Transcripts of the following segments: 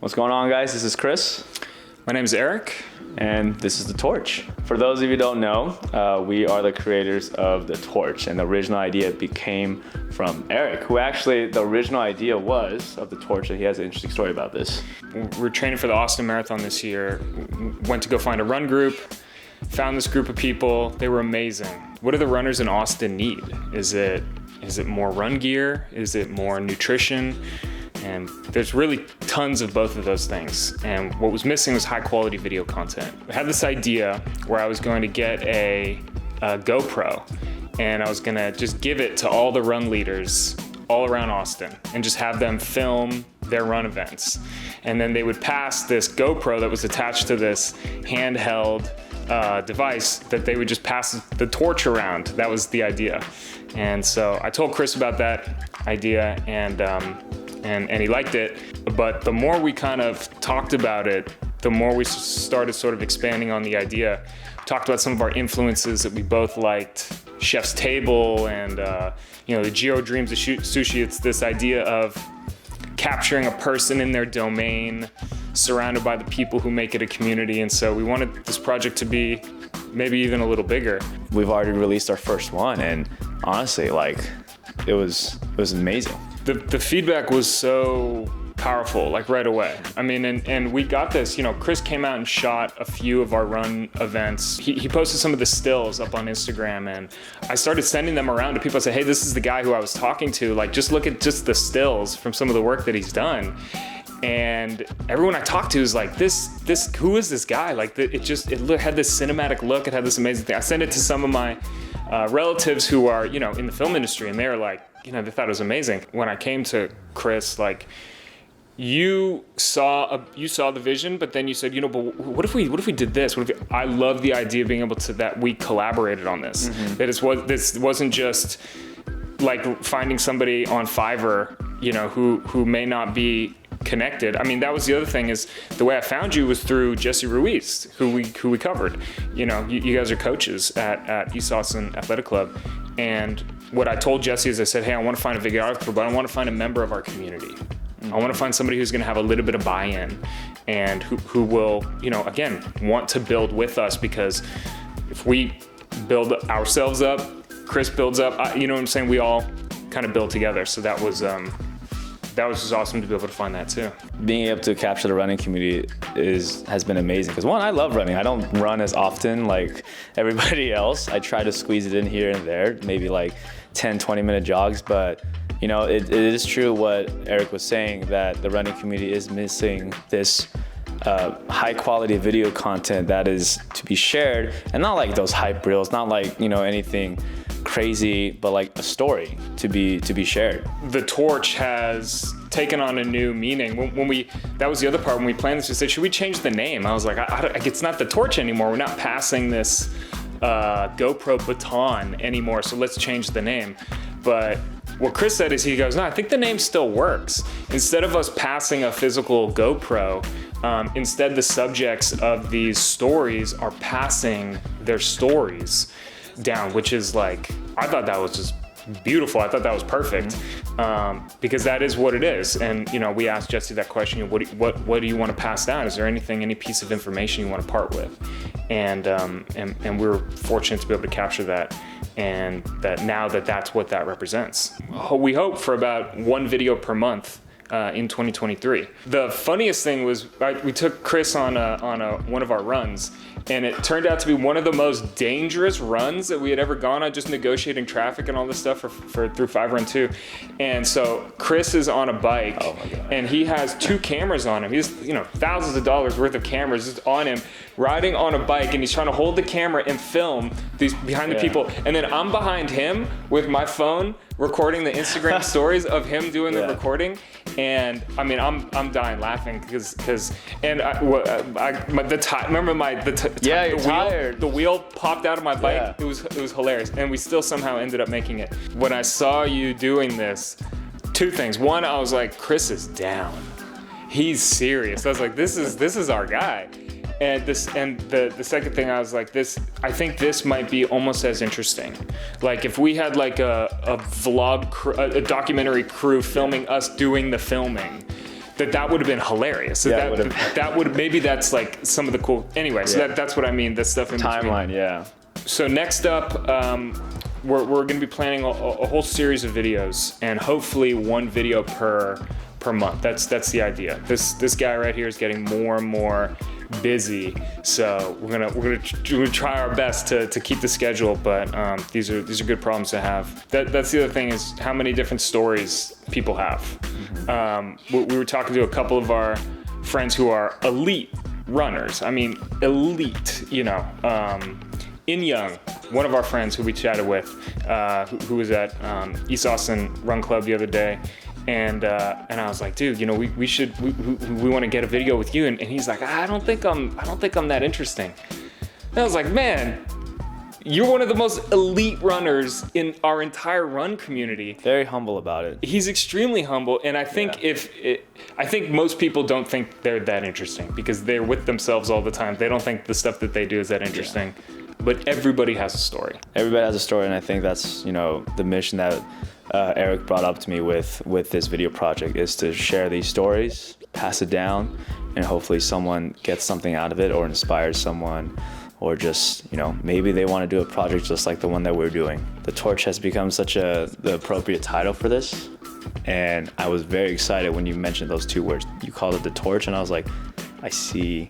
What's going on, guys? This is Chris. My name is Eric. And this is The Torch. For those of you who don't know, we are the creators of The Torch, and the original idea became from Eric, who actually, the original idea was of The Torch, and he has an interesting story about this. We're training for the Austin Marathon this year. Went to go find a run group, found this group of people. They were amazing. What do the runners in Austin need? Is it more run gear? Is it more nutrition? And there's really tons of both of those things. And what was missing was high quality video content. I had this idea where I was going to get a GoPro and I was gonna just give it to all the run leaders all around Austin and just have them film their run events. And then they would pass this GoPro that was attached to this handheld device that they would just pass the torch around. That was the idea. And so I told Chris about that idea and he liked it. But the more we kind of talked about it, the more we started sort of expanding on the idea. We talked about some of our influences that we both liked, Chef's Table and the Geo Dreams of Sushi. It's this idea of capturing a person in their domain, surrounded by the people who make it a community. And so we wanted this project to be maybe even a little bigger. We've already released our first one, and honestly, it was amazing. The feedback was so powerful, right away. I mean, and we got this, Chris came out and shot a few of our run events. He posted some of the stills up on Instagram, and I started sending them around to people. I said, hey, this is the guy who I was talking to. Just look at just the stills from some of the work that he's done. And everyone I talked to is like, this, who is this guy? It had this cinematic look. It had this amazing thing. I sent it to some of my relatives who are, in the film industry, and they were like, they thought it was amazing. When I came to Chris, you saw the vision, but then you said, but what if we did this? I love the idea of being able to, that we collaborated on this. Mm-hmm. That this wasn't just like finding somebody on Fiverr, who may not be connected. I mean, that was the other thing, is the way I found you was through Jesse Ruiz, who we covered. You guys are coaches at East Austin Athletic Club. And what I told Jesse is I said, hey, I want to find a videographer, but I want to find a member of our community. I want to find somebody who's going to have a little bit of buy-in and who will, again, want to build with us, because if we build ourselves up, Chris builds up, you know what I'm saying? We all kind of build together. So that was just awesome to be able to find that too. Being able to capture the running community has been amazing. Because one, I love running. I don't run as often like everybody else. I try to squeeze it in here and there, maybe 10, 20-minute jogs. But it is true what Eric was saying, that the running community is missing this high quality video content that is to be shared, and not like those hype reels, not anything crazy, but a story to be shared. The torch has taken on a new meaning. That was the other part, when we planned this, we said, should we change the name? I was like, it's not the torch anymore. We're not passing this GoPro baton anymore, so let's change the name. But what Chris said is, he goes, no, I think the name still works. Instead of us passing a physical GoPro, instead the subjects of these stories are passing their stories down, which is I thought that was just beautiful. I thought that was perfect, because that is what it is. And we asked Jesse that question: what do you want to pass down? Is there any piece of information you want to part with? And we're fortunate to be able to capture that, and that now that's what that represents. We hope for about one video per month in 2023. The funniest thing was, we took Chris on one of our runs, and it turned out to be one of the most dangerous runs that we had ever gone on, just negotiating traffic and all this stuff through Fiverr and 2. And so Chris is on a bike, oh my God, and he has 2 cameras on him. He's thousands of dollars worth of cameras just on him, riding on a bike, and he's trying to hold the camera and film these behind the people. And then I'm behind him with my phone recording the Instagram stories of him doing the recording. And I mean, I'm dying laughing because the wheel popped out of my bike. Yeah. It was hilarious, and we still somehow ended up making it. When I saw you doing this, 2 things. One, I was like, Chris is down. He's serious. I was like, this is our guy. And the second thing, I was like, I think this might be almost as interesting. Like if we had a vlog, a documentary crew filming us doing the filming, that would have been hilarious. So Yeah, that would maybe that's like some of the cool. Anyway, so that's what I mean. The stuff in between. Timeline, yeah. So next up, we're going to be planning a whole series of videos, and hopefully one video per month. That's the idea. This guy right here is getting more and more busy, so we're gonna try our best to keep the schedule. But these are good problems to have. That's the other thing, is how many different stories people have. We were talking to a couple of our friends who are elite runners. I mean, elite. You know. In Young, one of our friends who we chatted with, who was at East Austin Run Club the other day, and I was like, dude, you know, we want to get a video with you, and he's like, I don't think I'm that interesting. And I was like, man, you're one of the most elite runners in our entire run community. Very humble about it. He's extremely humble, and I think I think most people don't think they're that interesting because they're with themselves all the time. They don't think the stuff that they do is that interesting. Yeah. But everybody has a story. Everybody has a story, and I think that's, you know, the mission that Eric brought up to me with this video project, is to share these stories, pass it down, and hopefully someone gets something out of it, or inspires someone, or just, you know, maybe they want to do a project just like the one that we're doing. The Torch has become such the appropriate title for this, and I was very excited when you mentioned those two words. You called it The Torch, and I was like, I see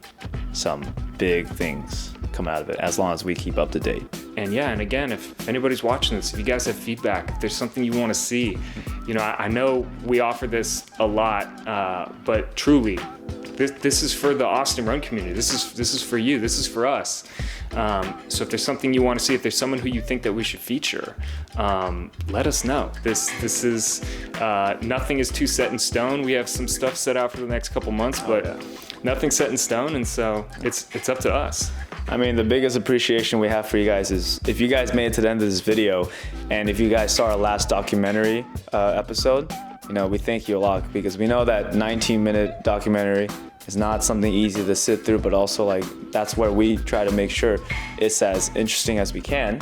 some big things come out of it as long as we keep up to date. And yeah, and again, if anybody's watching this, if you guys have feedback, if there's something you want to see, you know, I know we offer this a lot, but truly, this is for the Austin Run community. This is for you. This is for us. So if there's something you want to see, if there's someone who you think that we should feature, let us know. This is nothing is too set in stone. We have some stuff set out for the next couple months, but nothing's set in stone, and so it's up to us. I mean, the biggest appreciation we have for you guys is if you guys made it to the end of this video, and if you guys saw our last documentary episode, you know, we thank you a lot, because we know that 19-minute documentary is not something easy to sit through, but also, like, that's where we try to make sure it's as interesting as we can.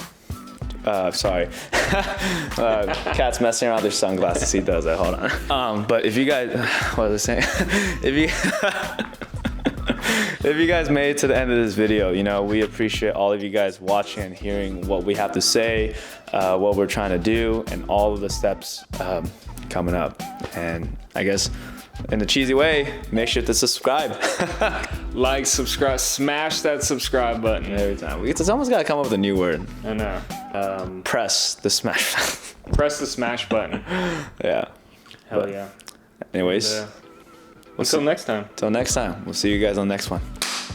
Sorry. Cat's messing around with their sunglasses. He does that. Hold on. But if you guys, what was I saying? If you guys made it to the end of this video, you know, we appreciate all of you guys watching and hearing what we have to say, what we're trying to do, and all of the steps coming up. And I guess in the cheesy way, make sure to subscribe. Like, subscribe, smash that subscribe button. Every time. It's almost got to come up with a new word. I know. Press the smash. Press the smash button. Yeah. Hell yeah. Anyways. Until next time. Until next time. We'll see you guys on the next one.